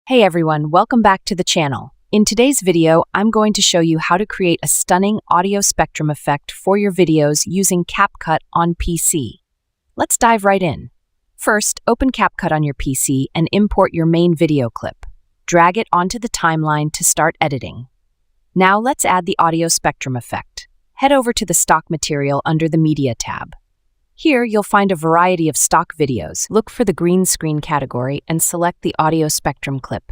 Hey everyone, welcome back to the channel. In today's video, I'm going to show you how to create a stunning audio spectrum effect for your videos using CapCut on PC. Let's dive right in. First, open CapCut on your PC and import your main video clip. Drag it onto the timeline to start editing. Now let's add the audio spectrum effect. Head over to the stock material under the Media tab. Here, you'll find a variety of stock videos. Look for the green screen category and select the audio spectrum clip.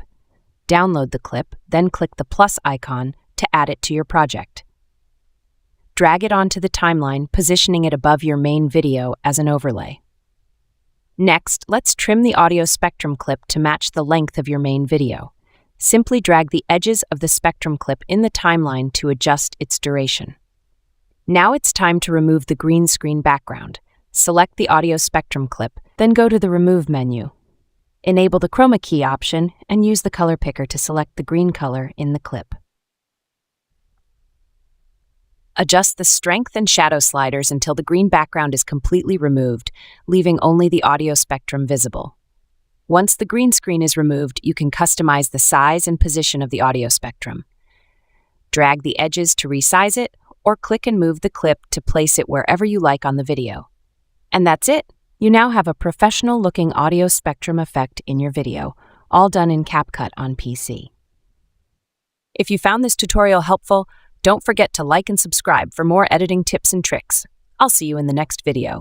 Download the clip, then click the plus icon to add it to your project. Drag it onto the timeline, positioning it above your main video as an overlay. Next, let's trim the audio spectrum clip to match the length of your main video. Simply drag the edges of the spectrum clip in the timeline to adjust its duration. Now it's time to remove the green screen background. Select the audio spectrum clip, then go to the Remove menu. Enable the chroma key option and use the color picker to select the green color in the clip. Adjust the strength and shadow sliders until the green background is completely removed, leaving only the audio spectrum visible. Once the green screen is removed, you can customize the size and position of the audio spectrum. Drag the edges to resize it, or click and move the clip to place it wherever you like on the video. And that's it! You now have a professional-looking audio spectrum effect in your video, all done in CapCut on PC. If you found this tutorial helpful, don't forget to like and subscribe for more editing tips and tricks. I'll see you in the next video.